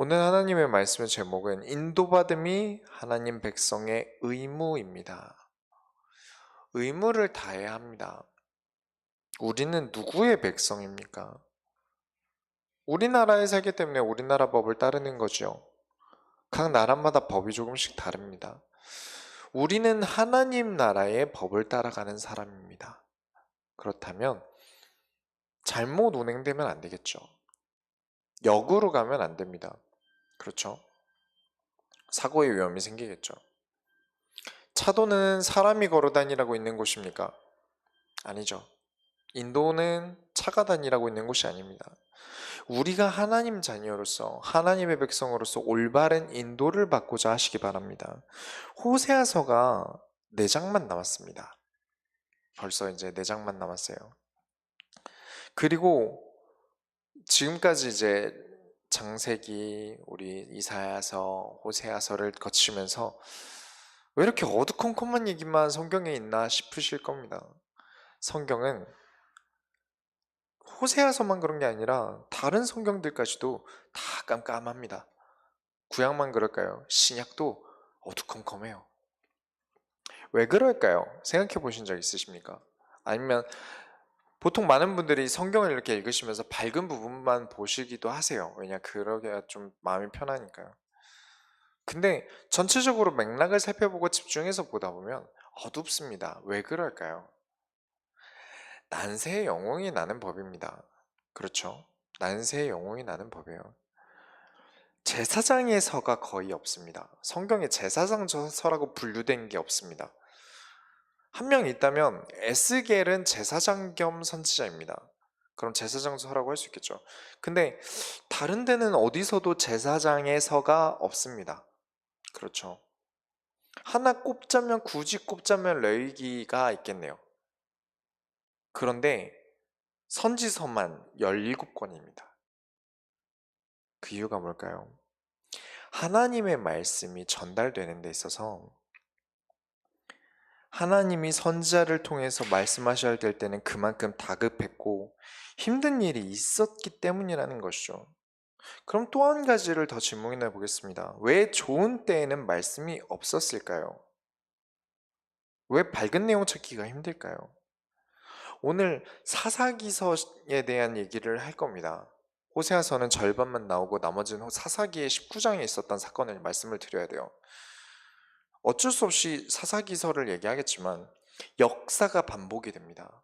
오늘 하나님의 말씀의 제목은 인도받음이 하나님 백성의 의무입니다. 의무를 다해야 합니다. 우리는 누구의 백성입니까? 우리나라에 살기 때문에 우리나라 법을 따르는 거죠. 각 나라마다 법이 조금씩 다릅니다. 우리는 하나님 나라의 법을 따라가는 사람입니다. 그렇다면 잘못 운행되면 안 되겠죠. 역으로 가면 안 됩니다. 그렇죠? 사고의 위험이 생기겠죠. 차도는 사람이 걸어 다니라고 있는 곳입니까? 아니죠. 인도는 차가 다니라고 있는 곳이 아닙니다. 우리가 하나님 자녀로서 하나님의 백성으로서 올바른 인도를 받고자 하시기 바랍니다. 호세아서가 4장만 남았습니다. 벌써 이제 4장만 남았어요. 그리고 지금까지 이제 창세기, 우리 이사야서, 호세아서를 거치면서 왜 이렇게 어두컴컴한 얘기만 성경에 있나 싶으실 겁니다. 성경은 호세아서만 그런 게 아니라 다른 성경들까지도 다 깜깜합니다. 구약만 그럴까요? 신약도 어두컴컴해요. 왜 그럴까요? 생각해 보신 적 있으십니까? 아니면 보통 많은 분들이 성경을 이렇게 읽으시면서 밝은 부분만 보시기도 하세요. 왜냐, 그러기가 좀 마음이 편하니까요. 근데 전체적으로 맥락을 살펴보고 집중해서 보다 보면 어둡습니다. 왜 그럴까요? 난세의 영웅이 나는 법입니다. 그렇죠? 난세의 영웅이 나는 법이에요. 제사장의 서가 거의 없습니다. 성경에 제사장 서라고 분류된 게 없습니다. 한 명 있다면 에스겔은 제사장 겸 선지자입니다. 그럼 제사장 서라고 할 수 있겠죠. 근데 다른 데는 어디서도 제사장의 서가 없습니다. 그렇죠. 하나 꼽자면 굳이 꼽자면 레위기가 있겠네요. 그런데 선지서만 17권입니다. 그 이유가 뭘까요? 하나님의 말씀이 전달되는 데 있어서 하나님이 선지자를 통해서 말씀하셔야 될 때는 그만큼 다급했고 힘든 일이 있었기 때문이라는 것이죠. 그럼 또 한 가지를 더 질문해 보겠습니다. 왜 좋은 때에는 말씀이 없었을까요? 왜 밝은 내용 찾기가 힘들까요? 오늘 사사기서에 대한 얘기를 할 겁니다. 호세아서는 절반만 나오고 나머지는 사사기의 19장에 있었던 사건을 말씀을 드려야 돼요. 어쩔 수 없이 사사기서를 얘기하겠지만 역사가 반복이 됩니다.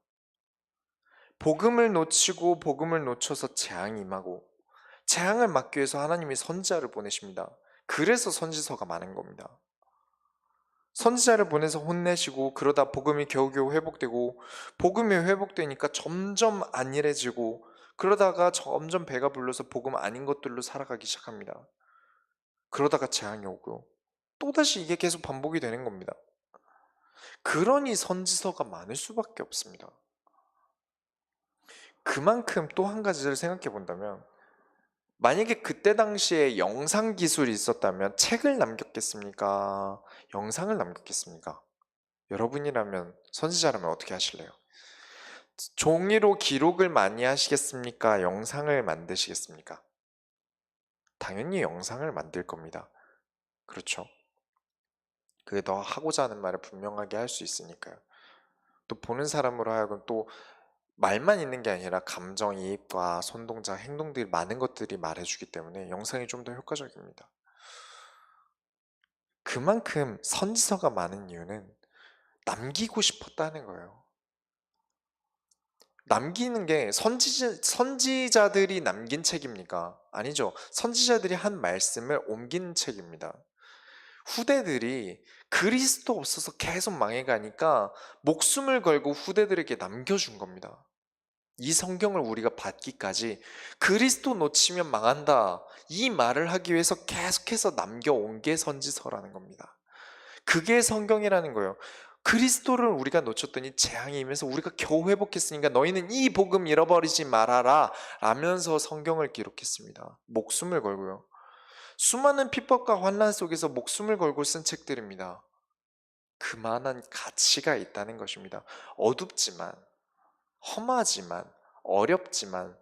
복음을 놓치고 복음을 놓쳐서 재앙이 임하고 재앙을 막기 위해서 하나님이 선지자를 보내십니다. 그래서 선지서가 많은 겁니다. 선지자를 보내서 혼내시고 그러다 복음이 겨우겨우 회복되고 복음이 회복되니까 점점 안일해지고 그러다가 점점 배가 불러서 복음 아닌 것들로 살아가기 시작합니다. 그러다가 재앙이 오고 또다시 이게 계속 반복이 되는 겁니다. 그러니 선지서가 많을 수밖에 없습니다. 그만큼 또 한 가지를 생각해 본다면 만약에 그때 당시에 영상 기술이 있었다면 책을 남겼겠습니까? 영상을 남겼겠습니까? 여러분이라면 선지자라면 어떻게 하실래요? 종이로 기록을 많이 하시겠습니까? 영상을 만드시겠습니까? 당연히 영상을 만들 겁니다. 그렇죠? 그게 더 하고자 하는 말을 분명하게 할 수 있으니까요. 또 보는 사람으로 하여금 또 말만 있는 게 아니라 감정이입과 손동작, 행동들이 많은 것들이 말해주기 때문에 영상이 좀 더 효과적입니다. 그만큼 선지서가 많은 이유는 남기고 싶었다는 거예요. 남기는 게 선지자들이 남긴 책입니까? 아니죠. 선지자들이 한 말씀을 옮긴 책입니다. 후대들이 그리스도 없어서 계속 망해가니까 목숨을 걸고 후대들에게 남겨준 겁니다. 이 성경을 우리가 받기까지 그리스도 놓치면 망한다. 이 말을 하기 위해서 계속해서 남겨온 게 선지서라는 겁니다. 그게 성경이라는 거예요. 그리스도를 우리가 놓쳤더니 재앙이 임해서 우리가 겨우 회복했으니까 너희는 이 복음 잃어버리지 말아라 라면서 성경을 기록했습니다. 목숨을 걸고요. 수많은 핍박과 환난 속에서 목숨을 걸고 쓴 책들입니다. 그만한 가치가 있다는 것입니다. 어둡지만 험하지만 어렵지만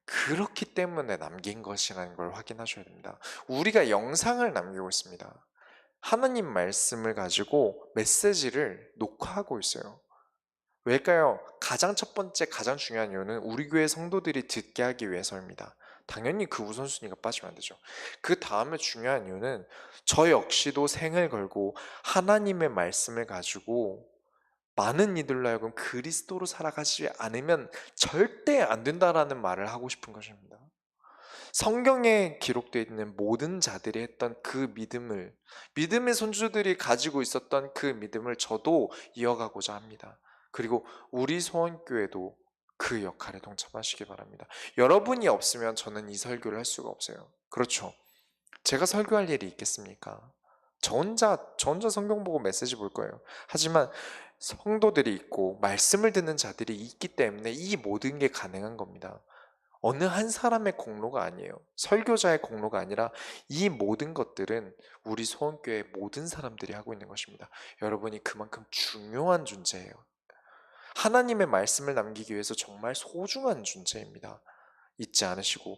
그렇기 때문에 남긴 것이라는 걸 확인하셔야 됩니다. 우리가 영상을 남기고 있습니다. 하나님 말씀을 가지고 메시지를 녹화하고 있어요. 왜일까요? 가장 첫 번째, 가장 중요한 이유는 우리 교회 성도들이 듣게 하기 위해서입니다. 당연히 그 우선순위가 빠지면 안 되죠. 그 다음에 중요한 이유는 저 역시도 생을 걸고 하나님의 말씀을 가지고 많은 이들로 하여금 그리스도로 살아가지 않으면 절대 안 된다라는 말을 하고 싶은 것입니다. 성경에 기록되어 있는 모든 자들이 했던 그 믿음을, 믿음의 손주들이 가지고 있었던 그 믿음을 저도 이어가고자 합니다. 그리고 우리 소원교회도 그 역할에 동참하시기 바랍니다. 여러분이 없으면 저는 이 설교를 할 수가 없어요. 그렇죠. 제가 설교할 일이 있겠습니까? 저 혼자 성경 보고 메시지 볼 거예요. 하지만 성도들이 있고 말씀을 듣는 자들이 있기 때문에 이 모든 게 가능한 겁니다. 어느 한 사람의 공로가 아니에요. 설교자의 공로가 아니라 이 모든 것들은 우리 소원교회 모든 사람들이 하고 있는 것입니다. 여러분이 그만큼 중요한 존재예요. 하나님의 말씀을 남기기 위해서 정말 소중한 존재입니다. 잊지 않으시고,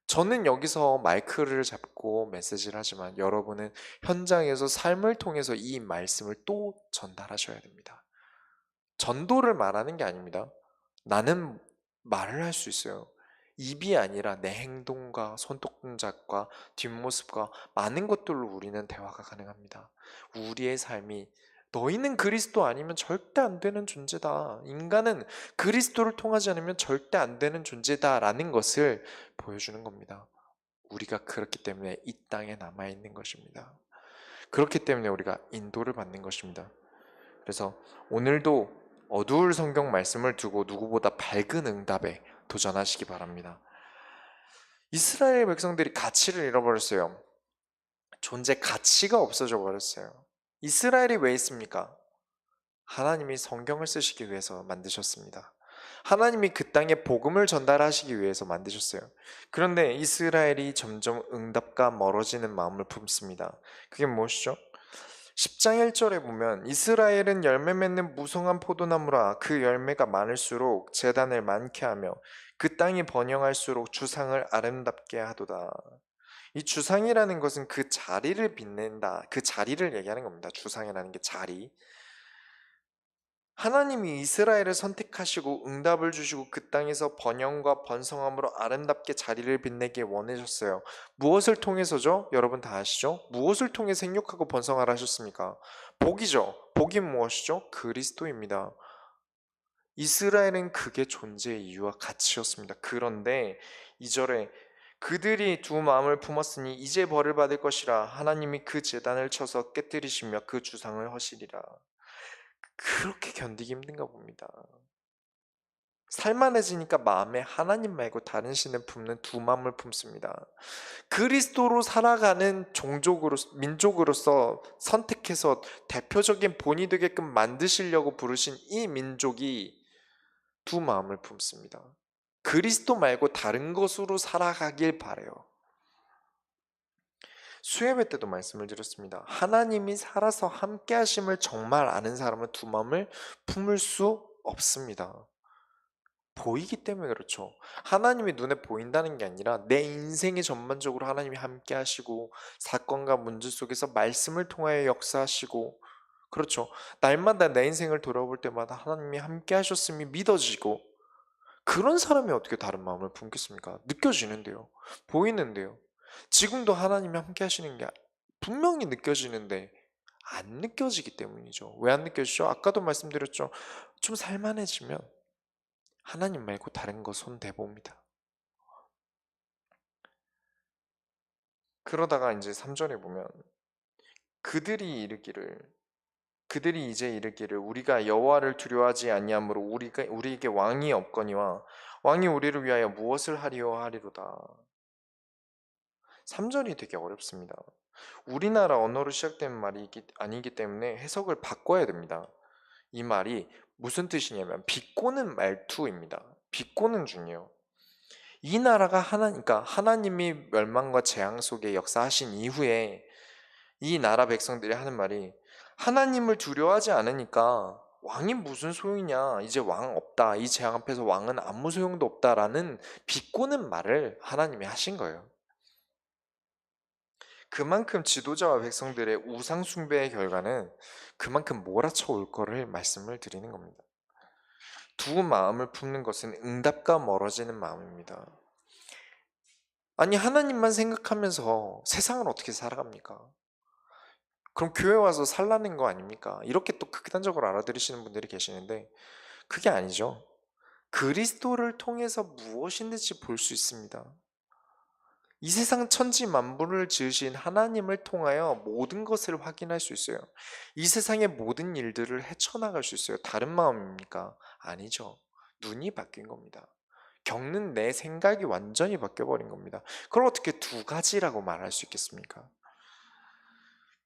저는 여기서 마이크를 잡고 메시지를 하지만 여러분은 현장에서 삶을 통해서 이 말씀을 또 전달하셔야 됩니다. 전도를 말하는 게 아닙니다. 나는 말을 할 수 있어요. 입이 아니라 내 행동과 손동작과 뒷모습과 많은 것들로 우리는 대화가 가능합니다. 우리의 삶이 너희는 그리스도 아니면 절대 안 되는 존재다. 인간은 그리스도를 통하지 않으면 절대 안 되는 존재다라는 것을 보여주는 겁니다. 우리가 그렇기 때문에 이 땅에 남아있는 것입니다. 그렇기 때문에 우리가 인도를 받는 것입니다. 그래서 오늘도 어두울 성경 말씀을 두고 누구보다 밝은 응답에 도전하시기 바랍니다. 이스라엘 백성들이 가치를 잃어버렸어요. 존재 가치가 없어져 버렸어요. 이스라엘이 왜 있습니까? 하나님이 성경을 쓰시기 위해서 만드셨습니다. 하나님이 그 땅에 복음을 전달하시기 위해서 만드셨어요. 그런데 이스라엘이 점점 응답과 멀어지는 마음을 품습니다. 그게 무엇이죠? 10장 1절에 보면 이스라엘은 열매 맺는 무성한 포도나무라 그 열매가 많을수록 재단을 많게 하며 그 땅이 번영할수록 주상을 아름답게 하도다. 이 주상이라는 것은 그 자리를 빛낸다. 그 자리를 얘기하는 겁니다. 주상이라는 게 자리. 하나님이 이스라엘을 선택하시고 응답을 주시고 그 땅에서 번영과 번성함으로 아름답게 자리를 빛내게 원하셨어요. 무엇을 통해서죠? 여러분 다 아시죠? 무엇을 통해 생육하고 번성하라 하셨습니까? 복이죠. 복이 무엇이죠? 그리스도입니다. 이스라엘은 그게 존재의 이유와 가치였습니다. 그런데 2절에 그들이 두 마음을 품었으니 이제 벌을 받을 것이라 하나님이 그 제단을 쳐서 깨뜨리시며 그 주상을 허시리라. 그렇게 견디기 힘든가 봅니다. 살만해지니까 마음에 하나님 말고 다른 신을 품는 두 마음을 품습니다. 그리스도로 살아가는 종족으로 민족으로서 선택해서 대표적인 본이 되게끔 만드시려고 부르신 이 민족이 두 마음을 품습니다. 그리스도 말고 다른 것으로 살아가길 바래요. 수요예배 때도 말씀을 드렸습니다. 하나님이 살아서 함께 하심을 정말 아는 사람은 두 마음을 품을 수 없습니다. 보이기 때문에 그렇죠. 하나님이 눈에 보인다는 게 아니라 내 인생이 전반적으로 하나님이 함께 하시고 사건과 문제 속에서 말씀을 통하여 역사하시고 그렇죠. 날마다 내 인생을 돌아볼 때마다 하나님이 함께 하셨음이 믿어지고 그런 사람이 어떻게 다른 마음을 품겠습니까? 느껴지는데요. 보이는데요. 지금도 하나님이 함께 하시는 게 분명히 느껴지는데 안 느껴지기 때문이죠. 왜 안 느껴지죠? 아까도 말씀드렸죠. 좀 살만해지면 하나님 말고 다른 거 손 대봅니다. 그러다가 이제 3절에 보면 그들이 이제 이르기를 우리가 여호와를 두려워하지 아니하므로 우리에게 왕이 없거니와 왕이 우리를 위하여 무엇을 하리요 하리로다. 3절이 되게 어렵습니다. 우리나라 언어로 시작된 말이 아니기 때문에 해석을 바꿔야 됩니다. 이 말이 무슨 뜻이냐면 비꼬는 말투입니다. 비꼬는 중이에요. 이 나라가 그러니까 하나님이 멸망과 재앙 속에 역사하신 이후에 이 나라 백성들이 하는 말이 하나님을 두려워하지 않으니까 왕이 무슨 소용이냐? 이제 왕 없다. 이 재앙 앞에서 왕은 아무 소용도 없다라는 비꼬는 말을 하나님이 하신 거예요. 그만큼 지도자와 백성들의 우상 숭배의 결과는 그만큼 몰아쳐 올 거를 말씀을 드리는 겁니다. 두 마음을 품는 것은 응답과 멀어지는 마음입니다. 아니, 하나님만 생각하면서 세상을 어떻게 살아갑니까? 그럼 교회 와서 살라는 거 아닙니까? 이렇게 또 극단적으로 알아들으시는 분들이 계시는데 그게 아니죠. 그리스도를 통해서 무엇인지 볼 수 있습니다. 이 세상 천지 만물을 지으신 하나님을 통하여 모든 것을 확인할 수 있어요. 이 세상의 모든 일들을 헤쳐나갈 수 있어요. 다른 마음입니까? 아니죠. 눈이 바뀐 겁니다. 겪는 내 생각이 완전히 바뀌어버린 겁니다. 그걸 어떻게 두 가지라고 말할 수 있겠습니까?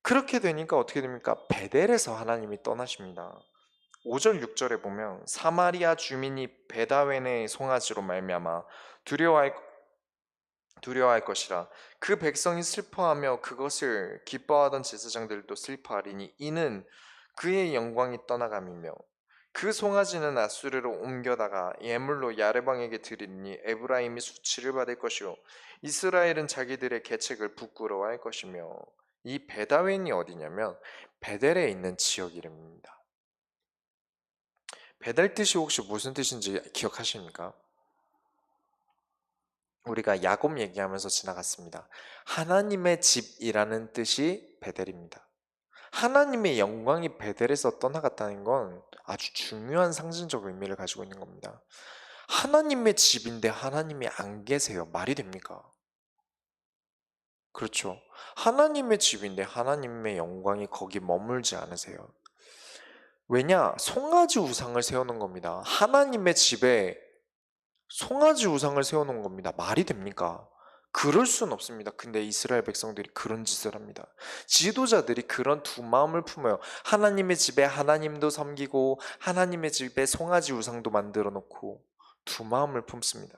그렇게 되니까 어떻게 됩니까? 베델에서 하나님이 떠나십니다. 5절 6절에 보면 사마리아 주민이 베다웬의 송아지로 말미암아 두려워할 것이라. 그 백성이 슬퍼하며 그것을 기뻐하던 제사장들도 슬퍼하리니 이는 그의 영광이 떠나감이며 그 송아지는 아수르로 옮겨다가 예물로 야레방에게 드리니 에브라임이 수치를 받을 것이요 이스라엘은 자기들의 계책을 부끄러워할 것이며. 이 베다웬이 어디냐면 베델에 있는 지역 이름입니다. 베델 뜻이 혹시 무슨 뜻인지 기억하십니까? 우리가 야곱 얘기하면서 지나갔습니다. 하나님의 집이라는 뜻이 베델입니다. 하나님의 영광이 베델에서 떠나갔다는 건 아주 중요한 상징적 의미를 가지고 있는 겁니다. 하나님의 집인데 하나님이 안 계세요. 말이 됩니까? 그렇죠. 하나님의 집인데 하나님의 영광이 거기 머물지 않으세요. 왜냐? 송아지 우상을 세우는 겁니다. 하나님의 집에 송아지 우상을 세워놓은 겁니다. 말이 됩니까? 그럴 순 없습니다. 근데 이스라엘 백성들이 그런 짓을 합니다. 지도자들이 그런 두 마음을 품어요. 하나님의 집에 하나님도 섬기고 하나님의 집에 송아지 우상도 만들어 놓고 두 마음을 품습니다.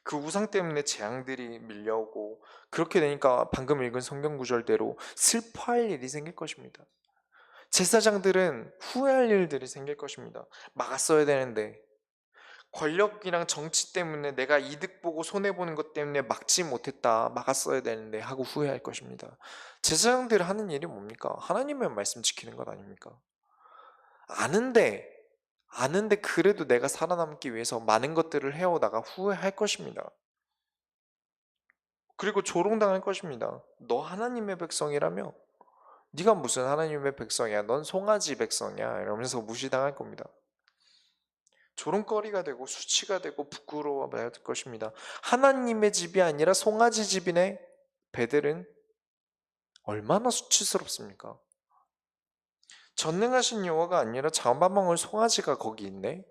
그 우상 때문에 재앙들이 밀려오고 그렇게 되니까 방금 읽은 성경 구절대로 슬퍼할 일이 생길 것입니다. 제사장들은 후회할 일들이 생길 것입니다. 막았어야 되는데 권력이랑 정치 때문에 내가 이득 보고 손해보는 것 때문에 막지 못했다, 막았어야 되는데 하고 후회할 것입니다. 제사장들이 하는 일이 뭡니까? 하나님의 말씀 지키는 것 아닙니까? 아는데 아는데 그래도 내가 살아남기 위해서 많은 것들을 해오다가 후회할 것입니다. 그리고 조롱당할 것입니다. 너 하나님의 백성이라며? 네가 무슨 하나님의 백성이야? 넌 송아지 백성이야 이러면서 무시당할 겁니다. 조롱거리가 되고 수치가 되고 부끄러워할 것입니다. 하나님의 집이 아니라 송아지 집이네. 베델은 얼마나 수치스럽습니까? 전능하신 여호와가 아니라 자만방울 송아지가 거기 있네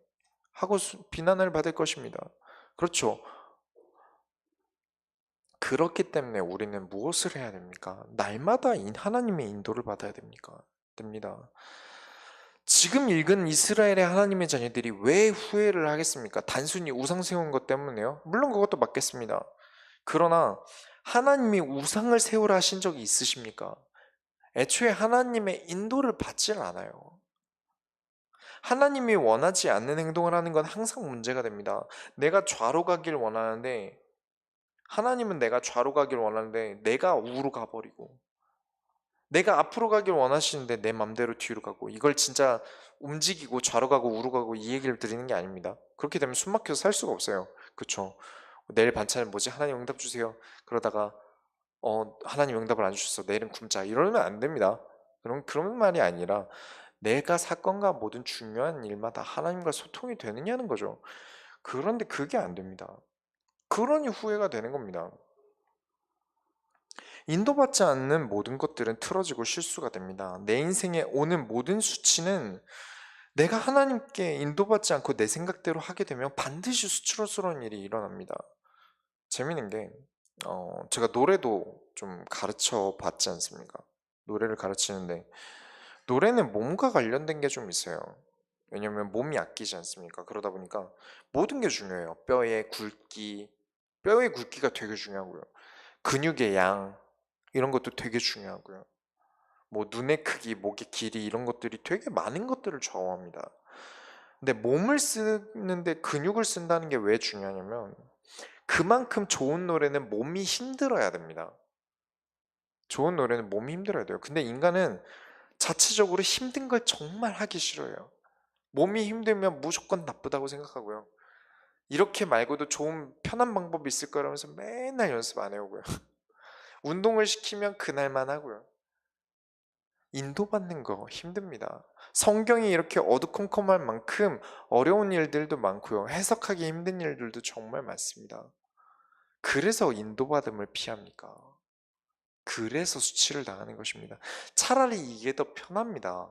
하고 비난을 받을 것입니다. 그렇죠. 그렇기 때문에 우리는 무엇을 해야 됩니까? 날마다 하나님의 인도를 받아야 됩니다. 지금 읽은 이스라엘의 하나님의 자녀들이 왜 후회를 하겠습니까? 단순히 우상 세운 것 때문에요? 물론 그것도 맞겠습니다. 그러나 하나님이 우상을 세우라 하신 적이 있으십니까? 애초에 하나님의 인도를 받질 않아요. 하나님이 원하지 않는 행동을 하는 건 항상 문제가 됩니다. 내가 좌로 가길 원하는데 하나님은 내가 좌로 가길 원하는데 내가 우로 가버리고 내가 앞으로 가길 원하시는데 내 맘대로 뒤로 가고 이걸 진짜 움직이고 좌로 가고 우로 가고 이 얘기를 드리는 게 아닙니다. 그렇게 되면 숨 막혀서 살 수가 없어요. 그쵸? 내일 반찬은 뭐지? 하나님 응답 주세요. 그러다가 하나님 응답을 안 주셨어. 내일은 굶자. 이러면 안 됩니다. 그런 말이 아니라 내가 사건과 모든 중요한 일마다 하나님과 소통이 되느냐는 거죠. 그런데 그게 안 됩니다. 그러니 후회가 되는 겁니다. 인도받지 않는 모든 것들은 틀어지고 실수가 됩니다. 내 인생에 오는 모든 수치는 내가 하나님께 인도받지 않고 내 생각대로 하게 되면 반드시 수치스러운 일이 일어납니다. 재밌는 게 제가 노래도 좀 가르쳐 봤지 않습니까? 노래를 가르치는데 노래는 몸과 관련된 게 좀 있어요. 왜냐면 몸이 아끼지 않습니까? 그러다 보니까 모든 게 중요해요. 뼈의 굵기가 되게 중요하고요. 근육의 양, 이런 것도 되게 중요하고요. 뭐 눈의 크기, 목의 길이 이런 것들이 되게 많은 것들을 좌우합니다. 근데 몸을 쓰는데 근육을 쓴다는 게 왜 중요하냐면 그만큼 좋은 노래는 몸이 힘들어야 됩니다. 좋은 노래는 몸이 힘들어야 돼요. 근데 인간은 자체적으로 힘든 걸 정말 하기 싫어요. 몸이 힘들면 무조건 나쁘다고 생각하고요. 이렇게 말고도 좋은 편한 방법이 있을 거라면서 맨날 연습 안 해오고요. 운동을 시키면 그날만 하고요. 인도받는 거 힘듭니다. 성경이 이렇게 어두컴컴할 만큼 어려운 일들도 많고요. 해석하기 힘든 일들도 정말 많습니다. 그래서 인도받음을 피합니까? 그래서 수치를 당하는 것입니다. 차라리 이게 더 편합니다.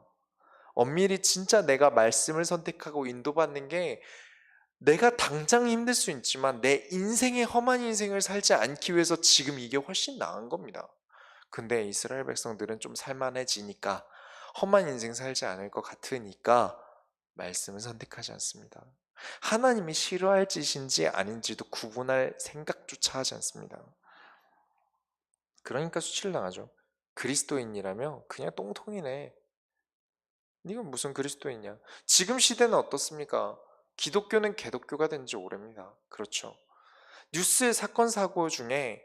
엄밀히 진짜 내가 말씀을 선택하고 인도받는 게 내가 당장 힘들 수 있지만 내 인생의 험한 인생을 살지 않기 위해서 지금 이게 훨씬 나은 겁니다. 근데 이스라엘 백성들은 좀 살만해지니까 험한 인생 살지 않을 것 같으니까 말씀을 선택하지 않습니다. 하나님이 싫어할 짓인지 아닌지도 구분할 생각조차 하지 않습니다. 그러니까 수치를 당하죠. 그리스도인이라며 그냥 똥통이네. 네가 무슨 그리스도인이냐? 지금 시대는 어떻습니까? 기독교는 개독교가 된 지 오래입니다. 그렇죠. 뉴스의 사건 사고 중에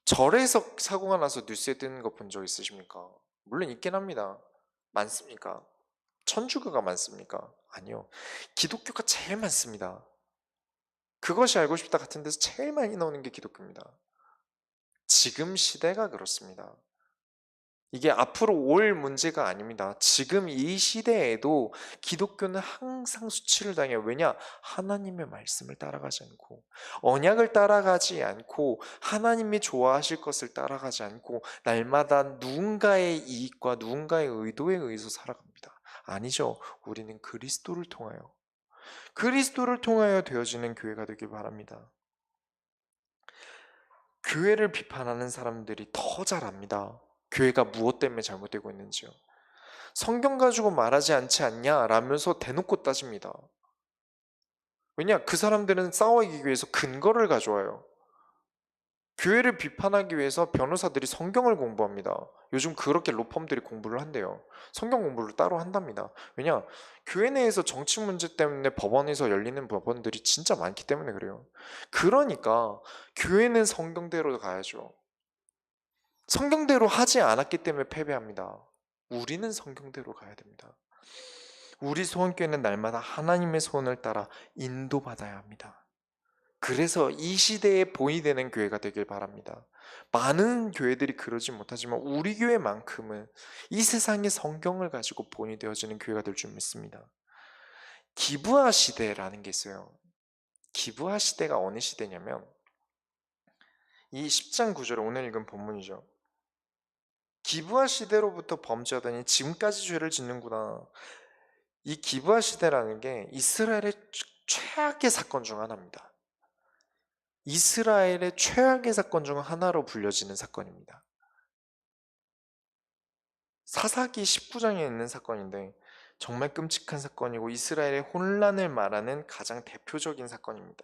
절에서 사고가 나서 뉴스에 뜨는 거 본 적 있으십니까? 물론 있긴 합니다. 많습니까? 천주교가 많습니까? 아니요. 기독교가 제일 많습니다. 그것이 알고 싶다 같은 데서 제일 많이 나오는 게 기독교입니다. 지금 시대가 그렇습니다. 이게 앞으로 올 문제가 아닙니다. 지금 이 시대에도 기독교는 항상 수치를 당해요. 왜냐? 하나님의 말씀을 따라가지 않고, 언약을 따라가지 않고, 하나님이 좋아하실 것을 따라가지 않고, 날마다 누군가의 이익과 누군가의 의도에 의해서 살아갑니다. 아니죠. 우리는 그리스도를 통하여, 그리스도를 통하여 되어지는 교회가 되길 바랍니다. 교회를 비판하는 사람들이 더 잘 압니다. 교회가 무엇 때문에 잘못되고 있는지요. 성경 가지고 말하지 않지 않냐? 라면서 대놓고 따집니다. 왜냐? 그 사람들은 싸워 이기기 위해서 근거를 가져와요. 교회를 비판하기 위해서 변호사들이 성경을 공부합니다. 요즘 그렇게 로펌들이 공부를 한대요. 성경 공부를 따로 한답니다. 왜냐? 교회 내에서 정치 문제 때문에 법원에서 열리는 법원들이 진짜 많기 때문에 그래요. 그러니까 교회는 성경대로 가야죠. 성경대로 하지 않았기 때문에 패배합니다. 우리는 성경대로 가야 됩니다. 우리 소원교회는 날마다 하나님의 소원을 따라 인도받아야 합니다. 그래서 이 시대에 본이 되는 교회가 되길 바랍니다. 많은 교회들이 그러지 못하지만 우리 교회만큼은 이 세상의 성경을 가지고 본이 되어지는 교회가 될 줄 믿습니다. 기브아 시대라는 게 있어요. 기브아 시대가 어느 시대냐면 이 10장 9절에 오늘 읽은 본문이죠. 기브아 시대로부터 범죄하더니 지금까지 죄를 짓는구나. 이 기브아 시대라는 게 이스라엘의 최악의 사건 중 하나입니다. 이스라엘의 최악의 사건 중 하나로 불려지는 사건입니다. 사사기 19장에 있는 사건인데 정말 끔찍한 사건이고 이스라엘의 혼란을 말하는 가장 대표적인 사건입니다.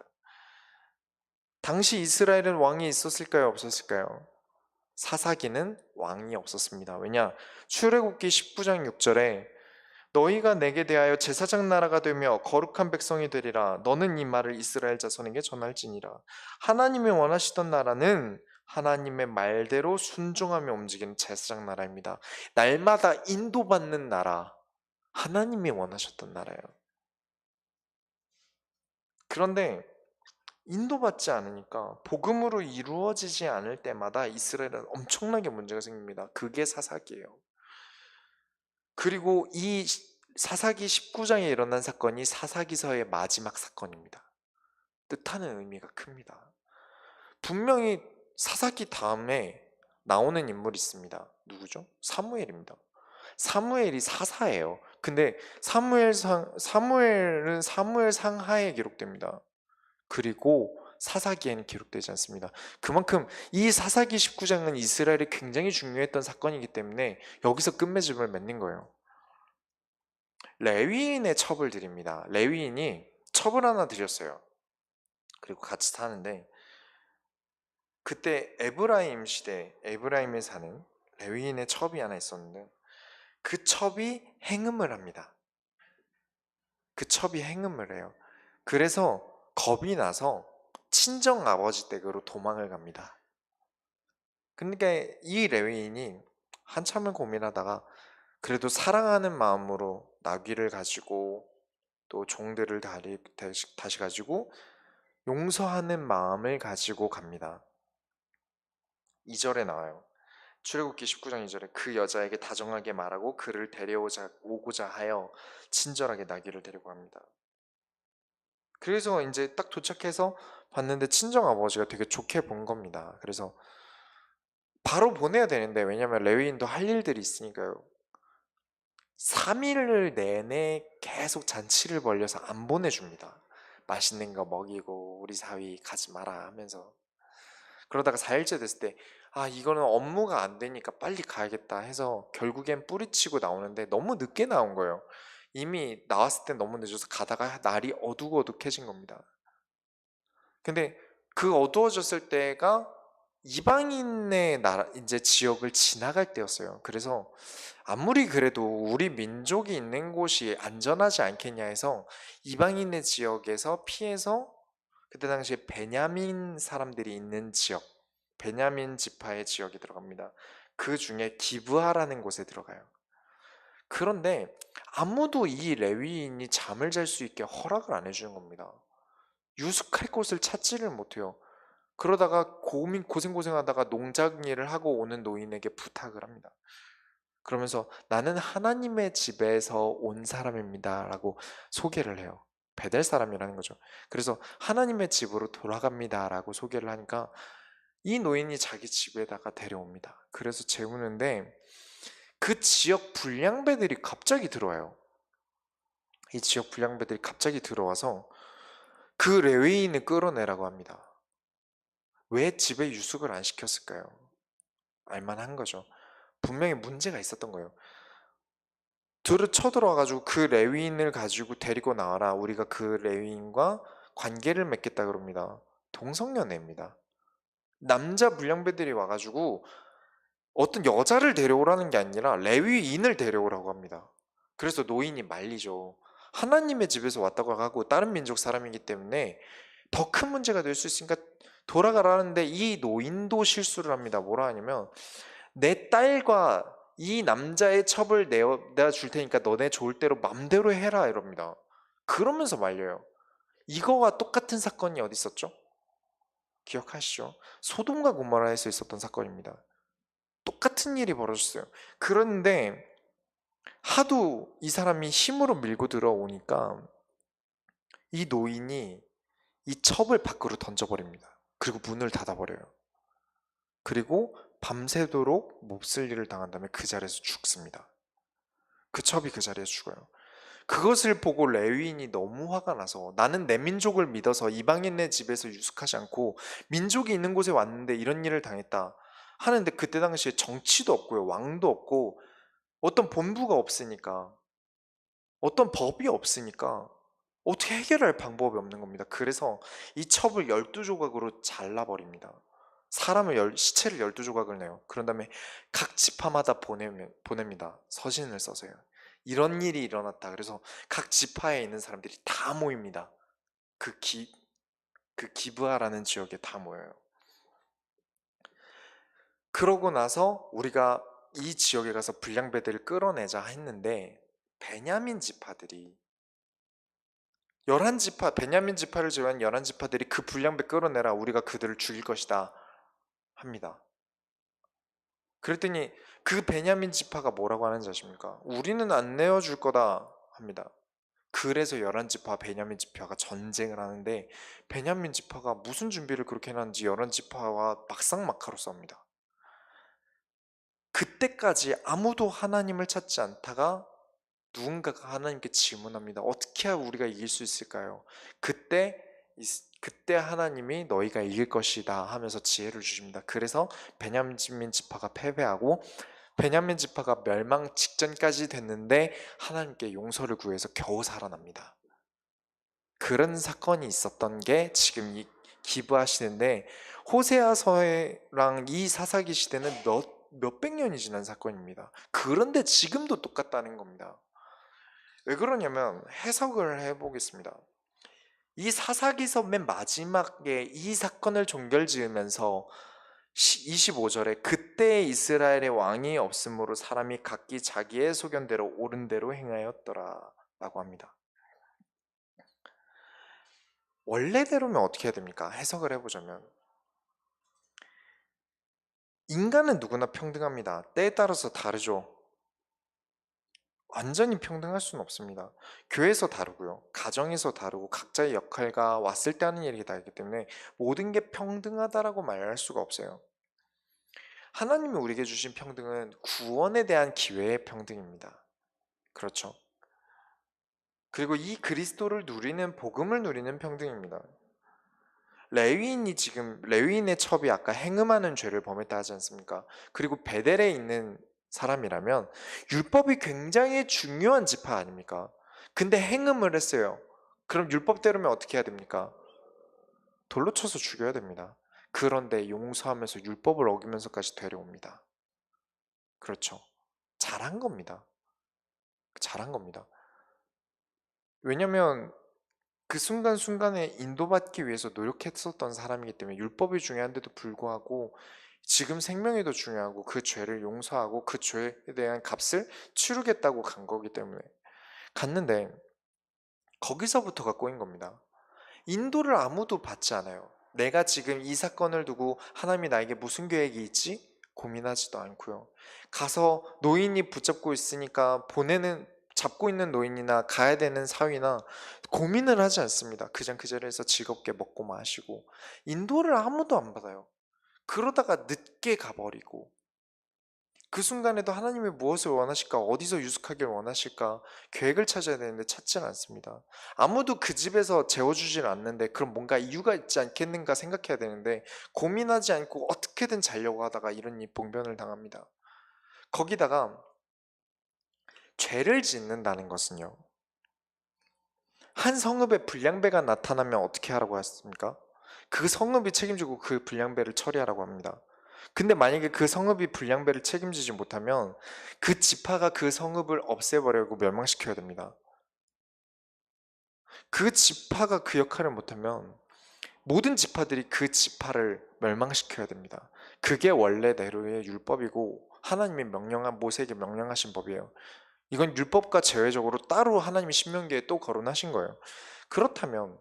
당시 이스라엘은 왕이 있었을까요? 없었을까요? 사사기는 왕이 없었습니다. 왜냐? 출애굽기 19장 6절에 너희가 내게 대하여 제사장 나라가 되며 거룩한 백성이 되리라. 너는 이 말을 이스라엘 자손에게 전할지니라. 하나님이 원하시던 나라는 하나님의 말대로 순종하며 움직이는 제사장 나라입니다. 날마다 인도받는 나라. 하나님이 원하셨던 나라예요. 그런데 인도받지 않으니까 복음으로 이루어지지 않을 때마다 이스라엘은 엄청나게 문제가 생깁니다. 그게 사사기예요. 그리고 이 사사기 19장에 일어난 사건이 사사기서의 마지막 사건입니다. 뜻하는 의미가 큽니다. 분명히 사사기 다음에 나오는 인물이 있습니다. 누구죠? 사무엘입니다. 사무엘이 사사예요. 근데 사무엘은 사무엘 상하에 기록됩니다. 그리고 사사기에는 기록되지 않습니다. 그만큼 이 사사기 19장은 이스라엘이 굉장히 중요했던 사건이기 때문에 여기서 끝맺음을 맺는 거예요. 레위인의 첩을 드립니다. 레위인이 첩을 하나 드렸어요. 그리고 같이 사는데 그때 에브라임 시대, 에브라임에 사는 레위인의 첩이 하나 있었는데 그 첩이 행음을 합니다. 그 첩이 행음을 해요. 그래서 겁이 나서 친정 아버지 댁으로 도망을 갑니다. 그러니까 이 레위인이 한참을 고민하다가 그래도 사랑하는 마음으로 나귀를 가지고 또 종들을 다시 가지고 용서하는 마음을 가지고 갑니다. 2절에 나와요. 출애굽기 19장 2절에 그 여자에게 다정하게 말하고 그를 오고자 하여 친절하게 나귀를 데리고 갑니다. 그래서 이제 딱 도착해서 봤는데 친정 아버지가 되게 좋게 본 겁니다. 그래서 바로 보내야 되는데 왜냐면 레위인도 할 일들이 있으니까요. 3일 내내 계속 잔치를 벌려서 안 보내줍니다. 맛있는 거 먹이고 우리 사위 가지 마라 하면서 그러다가 4일째 됐을 때 이거는 업무가 안 되니까 빨리 가야겠다 해서 결국엔 뿌리치고 나오는데 너무 늦게 나온 거예요. 이미 나왔을 때 너무 늦어서 가다가 날이 어둑어둑해진 겁니다. 근데 그 어두워졌을 때가 이방인의 나라 이제 지역을 지나갈 때였어요. 그래서 아무리 그래도 우리 민족이 있는 곳이 안전하지 않겠냐 해서 이방인의 지역에서 피해서 그때 당시에 베냐민 사람들이 있는 지역, 베냐민 지파의 지역에 들어갑니다. 그 중에 기브아라는 곳에 들어가요. 그런데 아무도 이 레위인이 잠을 잘 수 있게 허락을 안 해주는 겁니다. 유숙할 곳을 찾지를 못해요. 그러다가 고생하다가 농작일을 하고 오는 노인에게 부탁을 합니다. 그러면서 나는 하나님의 집에서 온 사람입니다 라고 소개를 해요. 베델 사람이라는 거죠. 그래서 하나님의 집으로 돌아갑니다 라고 소개를 하니까 이 노인이 자기 집에다가 데려옵니다. 그래서 재우는데 그 지역 불량배들이 갑자기 들어와요. 이 지역 불량배들이 갑자기 들어와서 그 레위인을 끌어내라고 합니다. 왜 집에 유숙을 안 시켰을까요? 알만한 거죠. 분명히 문제가 있었던 거예요. 쳐들어와가지고 그 레위인을 가지고 데리고 나와라. 우리가 그 레위인과 관계를 맺겠다 그럽니다. 동성연애입니다. 남자 불량배들이 와가지고 어떤 여자를 데려오라는 게 아니라 레위인을 데려오라고 합니다. 그래서 노인이 말리죠. 하나님의 집에서 왔다고 하고 다른 민족 사람이기 때문에 더 큰 문제가 될 수 있으니까 돌아가라는데 이 노인도 실수를 합니다. 뭐라 하냐면 내 딸과 이 남자의 첩을 내가 줄 테니까 너네 좋을 대로 맘대로 해라 이럽니다. 그러면서 말려요. 이거와 똑같은 사건이 어디 있었죠? 기억하시죠? 소돔과 고모라에서 있었던 사건입니다. 똑같은 일이 벌어졌어요. 그런데 하도 이 사람이 힘으로 밀고 들어오니까 이 노인이 이 첩을 밖으로 던져버립니다. 그리고 문을 닫아버려요. 그리고 밤새도록 몹쓸 일을 당한 다음에 그 자리에서 죽습니다. 그 첩이 그 자리에서 죽어요. 그것을 보고 레위인이 너무 화가 나서 나는 내 민족을 믿어서 이방인의 집에서 유숙하지 않고 민족이 있는 곳에 왔는데 이런 일을 당했다 하는데 그때 당시에 정치도 없고요. 왕도 없고 어떤 본부가 없으니까 어떤 법이 없으니까 어떻게 해결할 방법이 없는 겁니다. 그래서 이 첩을 12조각으로 잘라버립니다. 시체를 12조각을 내요. 그런 다음에 각 지파마다 보냅니다. 서신을 써서요. 이런 일이 일어났다. 그래서 각 지파에 있는 사람들이 다 모입니다. 그 기브아라는 지역에 다 모여요. 그러고 나서 우리가 이 지역에 가서 불량배들을 끌어내자 했는데 베냐민 지파들이 11지파, 베냐민 지파를 제외한 11지파들이 그 불량배 끌어내라 우리가 그들을 죽일 것이다 합니다. 그랬더니 그 베냐민 지파가 뭐라고 하는지 아십니까? 우리는 안 내어줄 거다 합니다. 그래서 11지파 베냐민 지파가 전쟁을 하는데 베냐민 지파가 무슨 준비를 그렇게 해놨는지 11지파와 막상막하로 싸웁니다. 그때까지 아무도 하나님을 찾지 않다가 누군가가 하나님께 질문합니다. 어떻게 해야 우리가 이길 수 있을까요? 그때 하나님이 너희가 이길 것이다 하면서 지혜를 주십니다. 그래서 베냐민 지파가 패배하고 베냐민 지파가 멸망 직전까지 됐는데 하나님께 용서를 구해서 겨우 살아납니다. 그런 사건이 있었던 게 지금 이 기브아 시대인데 호세아서랑 이 사사기 시대는 몇백 년이 지난 사건입니다. 그런데 지금도 똑같다는 겁니다. 왜 그러냐면 해석을 해보겠습니다. 이 사사기서 맨 마지막에 이 사건을 종결지으면서 25절에 그때 이스라엘의 왕이 없으므로 사람이 각기 자기의 소견대로 옳은 대로 행하였더라 라고 합니다. 원래대로면 어떻게 해야 됩니까? 해석을 해보자면 인간은 누구나 평등합니다. 때에 따라서 다르죠. 완전히 평등할 수는 없습니다. 교회에서 다르고요. 가정에서 다르고 각자의 역할과 왔을 때 하는 일이 다르기 때문에 모든 게 평등하다라고 말할 수가 없어요. 하나님이 우리에게 주신 평등은 구원에 대한 기회의 평등입니다. 그렇죠. 그리고 이 그리스도를 누리는 복음을 누리는 평등입니다. 레위인의 첩이 아까 행음하는 죄를 범했다 하지 않습니까? 그리고 베델에 있는 사람이라면 율법이 굉장히 중요한 지파 아닙니까? 근데 행음을 했어요. 그럼 율법대로면 어떻게 해야 됩니까? 돌로 쳐서 죽여야 됩니다. 그런데 용서하면서 율법을 어기면서까지 데려옵니다. 그렇죠. 잘한 겁니다. 잘한 겁니다. 왜냐면 그 순간순간에 인도받기 위해서 노력했었던 사람이기 때문에 율법이 중요한데도 불구하고 지금 생명이 더 중요하고 그 죄를 용서하고 그 죄에 대한 값을 치르겠다고 간 거기 때문에 갔는데 거기서부터가 꼬인 겁니다. 인도를 아무도 받지 않아요. 내가 지금 이 사건을 두고 하나님이 나에게 무슨 계획이 있지? 고민하지도 않고요. 가서 노인이 붙잡고 있으니까 잡고 있는 노인이나 가야 되는 사위나 고민을 하지 않습니다. 그냥 그 자리에서 즐겁게 먹고 마시고 인도를 아무도 안 받아요. 그러다가 늦게 가버리고 그 순간에도 하나님이 무엇을 원하실까? 어디서 유숙하길 원하실까? 계획을 찾아야 되는데 찾지는 않습니다. 아무도 그 집에서 재워주질 않는데 그럼 뭔가 이유가 있지 않겠는가 생각해야 되는데 고민하지 않고 어떻게든 자려고 하다가 이런 봉변을 당합니다. 거기다가 죄를 짓는다는 것은요. 한 성읍에 불량배가 나타나면 어떻게 하라고 했습니까? 그 성읍이 책임지고 그 불량배를 처리하라고 합니다. 근데 만약에 그 성읍이 불량배를 책임지지 못하면 그 지파가 그 성읍을 없애버리고 멸망시켜야 됩니다. 그 지파가 그 역할을 못하면 모든 지파들이 그 지파를 멸망시켜야 됩니다. 그게 원래대로의 율법이고 하나님이 모세에게 명령하신 법이에요. 이건 율법과 제외적으로 따로 하나님이 신명기에 또 거론하신 거예요. 그렇다면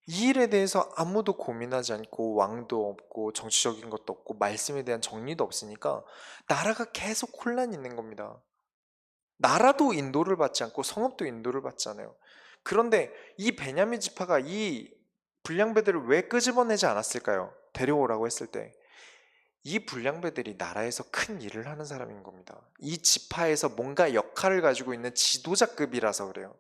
이 일에 대해서 아무도 고민하지 않고 왕도 없고 정치적인 것도 없고 말씀에 대한 정리도 없으니까 나라가 계속 혼란이 있는 겁니다. 나라도 인도를 받지 않고 성읍도 인도를 받지 않아요. 그런데 이 베냐민 지파가 이 불량배들을 왜 끄집어내지 않았을까요? 데려오라고 했을 때. 이 불량배들이 나라에서 큰 일을 하는 사람인 겁니다. 이 지파에서 뭔가 역할을 가지고 있는 지도자급이라서 그래요.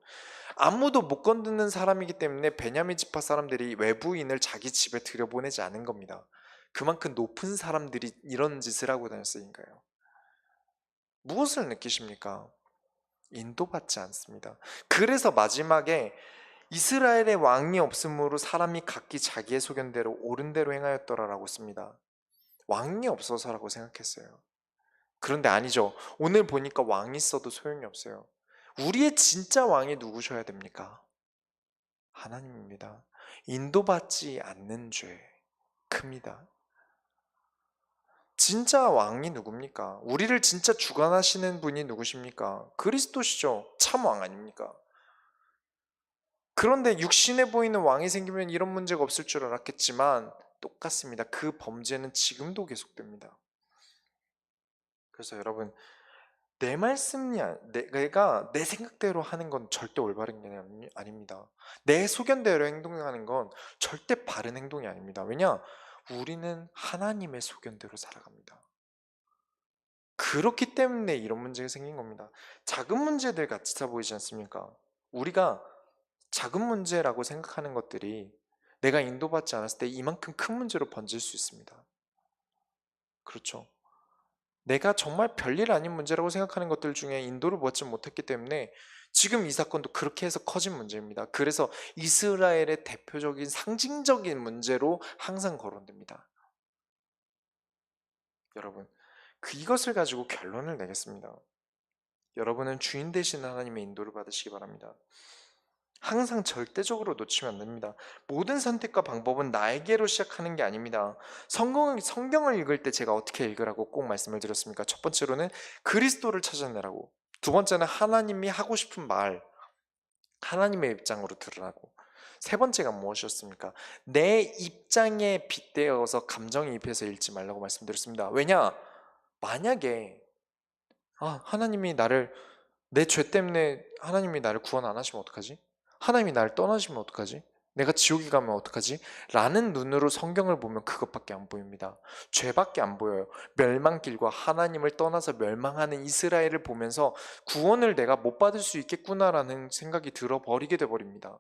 아무도 못 건드는 사람이기 때문에 베냐민 지파 사람들이 외부인을 자기 집에 들여보내지 않은 겁니다. 그만큼 높은 사람들이 이런 짓을 하고 다녔으니까요. 무엇을 느끼십니까? 인도받지 않습니다. 그래서 마지막에 이스라엘의 왕이 없으므로 사람이 각기 자기의 소견대로 옳은 대로 행하였더라라고 씁니다. 왕이 없어서라고 생각했어요. 그런데 아니죠. 오늘 보니까 왕이 있어도 소용이 없어요. 우리의 진짜 왕이 누구셔야 됩니까? 하나님입니다. 인도받지 않는 죄 큽니다. 진짜 왕이 누굽니까? 우리를 진짜 주관하시는 분이 누구십니까? 그리스도시죠. 참 왕 아닙니까? 그런데 육신에 보이는 왕이 생기면 이런 문제가 없을 줄 알았겠지만 똑같습니다. 그 범죄는 지금도 계속됩니다. 그래서 여러분 내 말씀이 내가 내 생각대로 하는 건 절대 올바른 게 아닙니다. 내 소견대로 행동하는 건 절대 바른 행동이 아닙니다. 왜냐? 우리는 하나님의 소견대로 살아갑니다. 그렇기 때문에 이런 문제가 생긴 겁니다. 작은 문제들 같아 보이지 않습니까? 우리가 작은 문제라고 생각하는 것들이 내가 인도받지 않았을 때 이만큼 큰 문제로 번질 수 있습니다. 그렇죠? 내가 정말 별일 아닌 문제라고 생각하는 것들 중에 인도를 받지 못했기 때문에 지금 이 사건도 그렇게 해서 커진 문제입니다. 그래서 이스라엘의 대표적인 상징적인 문제로 항상 거론됩니다. 여러분, 이것을 가지고 결론을 내겠습니다. 여러분은 주인 되신 하나님의 인도를 받으시기 바랍니다. 항상 절대적으로 놓치면 안 됩니다. 모든 선택과 방법은 나에게로 시작하는 게 아닙니다. 성경을 읽을 때 제가 어떻게 읽으라고 꼭 말씀을 드렸습니까? 첫 번째로는 그리스도를 찾아내라고. 두 번째는 하나님이 하고 싶은 말, 하나님의 입장으로 들으라고. 세 번째가 무엇이었습니까? 내 입장에 빗대어서 감정에 입혀서 읽지 말라고 말씀드렸습니다. 왜냐? 만약에 하나님이 나를 내 죄 때문에 하나님이 나를 구원 안 하시면 어떡하지? 하나님이 나를 떠나시면 어떡하지? 내가 지옥에 가면 어떡하지? 라는 눈으로 성경을 보면 그것밖에 안 보입니다. 죄밖에 안 보여요. 멸망길과 하나님을 떠나서 멸망하는 이스라엘을 보면서 구원을 내가 못 받을 수 있겠구나라는 생각이 들어버리게 돼버립니다.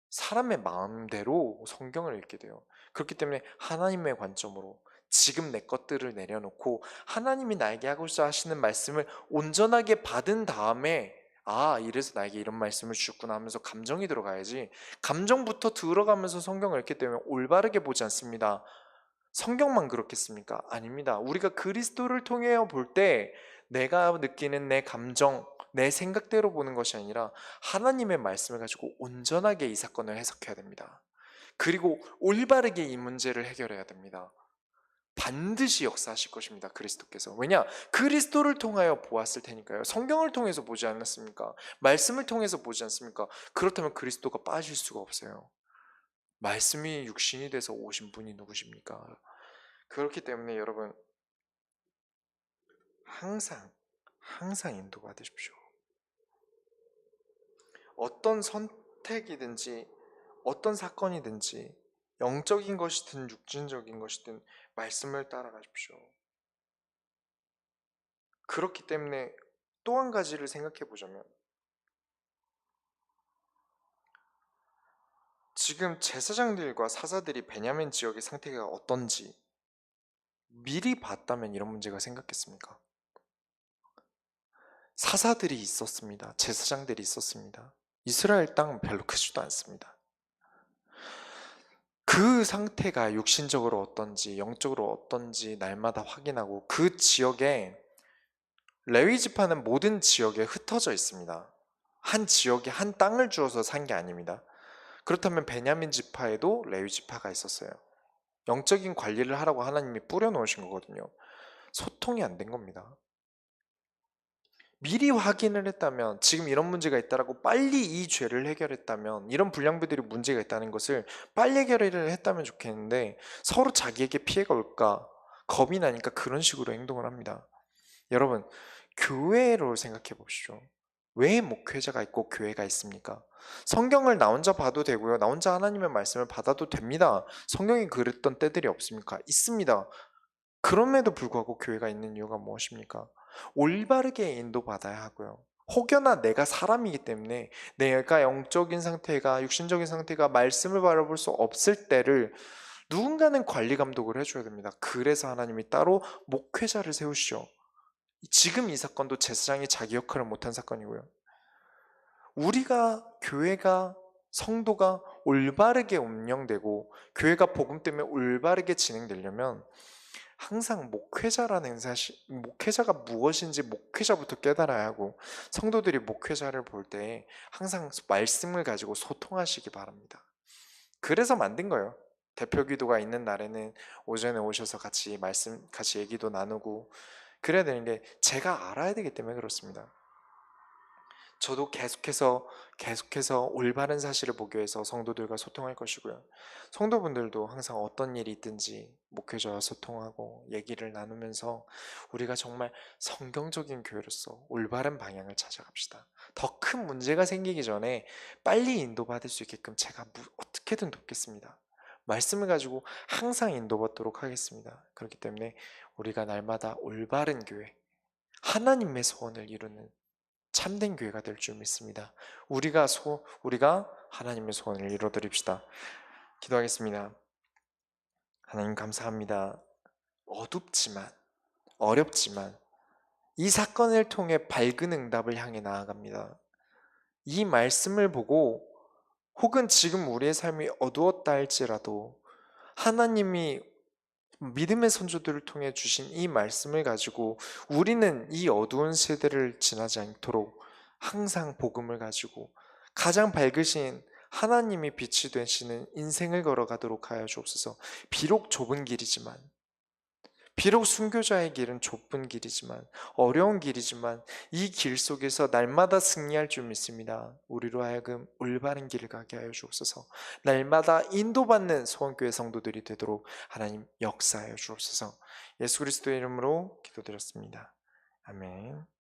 사람의 마음대로 성경을 읽게 돼요. 그렇기 때문에 하나님의 관점으로 지금 내 것들을 내려놓고 하나님이 나에게 하고자 하시는 말씀을 온전하게 받은 다음에 이래서 나에게 이런 말씀을 주셨구나 하면서 감정이 들어가야지, 감정부터 들어가면서 성경을 읽기 때문에 올바르게 보지 않습니다. 성경만 그렇겠습니까? 아닙니다. 우리가 그리스도를 통해 볼 때 내가 느끼는 내 감정, 내 생각대로 보는 것이 아니라 하나님의 말씀을 가지고 온전하게 이 사건을 해석해야 됩니다. 그리고 올바르게 이 문제를 해결해야 됩니다. 반드시 역사하실 것입니다. 그리스도께서. 왜냐? 그리스도를 통하여 보았을 테니까요. 성경을 통해서 보지 않았습니까? 말씀을 통해서 보지 않습니까? 그렇다면 그리스도가 빠질 수가 없어요. 말씀이 육신이 돼서 오신 분이 누구십니까? 그렇기 때문에 여러분, 항상 인도받으십시오. 어떤 선택이든지 어떤 사건이든지 영적인 것이든 육신적인 것이든 말씀을 따라가십시오. 그렇기 때문에 또 한 가지를 생각해 보자면, 지금 제사장들과 사사들이 베냐민 지역의 상태가 어떤지 미리 봤다면 이런 문제가 생겼겠습니까? 사사들이 있었습니다. 제사장들이 있었습니다. 이스라엘 땅은 별로 크지도 않습니다. 그 상태가 육신적으로 어떤지 영적으로 어떤지 날마다 확인하고, 그 지역에 레위 지파는 모든 지역에 흩어져 있습니다. 한 지역에 한 땅을 주어서 산 게 아닙니다. 그렇다면 베냐민 지파에도 레위 지파가 있었어요. 영적인 관리를 하라고 하나님이 뿌려놓으신 거거든요. 소통이 안 된 겁니다. 미리 확인을 했다면, 지금 이런 문제가 있다라고 빨리 이 죄를 해결했다면, 이런 불량배들이 문제가 있다는 것을 빨리 해결을 했다면 좋겠는데, 서로 자기에게 피해가 올까 겁이 나니까 그런 식으로 행동을 합니다. 여러분, 교회로 생각해 보시죠. 왜 목회자가 있고 교회가 있습니까? 성경을 나 혼자 봐도 되고요, 나 혼자 하나님의 말씀을 받아도 됩니다. 성경이 그랬던 때들이 없습니까? 있습니다. 그럼에도 불구하고 교회가 있는 이유가 무엇입니까? 올바르게 인도받아야 하고요. 혹여나 내가 사람이기 때문에 내가 영적인 상태가, 육신적인 상태가 말씀을 바라볼 수 없을 때를 누군가는 관리 감독을 해줘야 됩니다. 그래서 하나님이 따로 목회자를 세우시죠. 지금 이 사건도 제사장이 자기 역할을 못한 사건이고요. 우리가, 교회가, 성도가 올바르게 운영되고 교회가 복음 때문에 올바르게 진행되려면 항상 목회자라는 사실, 목회자가 무엇인지 목회자부터 깨달아야 하고, 성도들이 목회자를 볼 때 항상 말씀을 가지고 소통하시기 바랍니다. 그래서 만든 거예요. 대표 기도가 있는 날에는 오전에 오셔서 같이 얘기도 나누고 그래야 되는 게 제가 알아야 되기 때문에 그렇습니다. 저도 계속해서 올바른 사실을 보기 위해서 성도들과 소통할 것이고요. 성도분들도 항상 어떤 일이 있든지 목회자와 소통하고 얘기를 나누면서 우리가 정말 성경적인 교회로서 올바른 방향을 찾아갑시다. 더 큰 문제가 생기기 전에 빨리 인도받을 수 있게끔 제가 어떻게든 돕겠습니다. 말씀을 가지고 항상 인도받도록 하겠습니다. 그렇기 때문에 우리가 날마다 올바른 교회, 하나님의 소원을 이루는 참된 교회가 될 줄 믿습니다. 우리가 하나님의 소원을 이루어드립시다. 기도하겠습니다. 하나님 감사합니다. 어둡지만, 어렵지만 이 사건을 통해 밝은 응답을 향해 나아갑니다. 이 말씀을 보고 혹은 지금 우리의 삶이 어두웠다 할지라도 하나님이 믿음의 선조들을 통해 주신 이 말씀을 가지고 우리는 이 어두운 세대를 지나지 않도록 항상 복음을 가지고 가장 밝으신 하나님이 빛이 되시는 인생을 걸어가도록 하여 주옵소서. 비록 좁은 길이지만, 비록 순교자의 길은 좁은 길이지만, 어려운 길이지만 이 길 속에서 날마다 승리할 줄 믿습니다. 우리로 하여금 올바른 길을 가게 하여 주옵소서. 날마다 인도받는 소원교회 성도들이 되도록 하나님 역사하여 주옵소서. 예수 그리스도의 이름으로 기도드렸습니다. 아멘.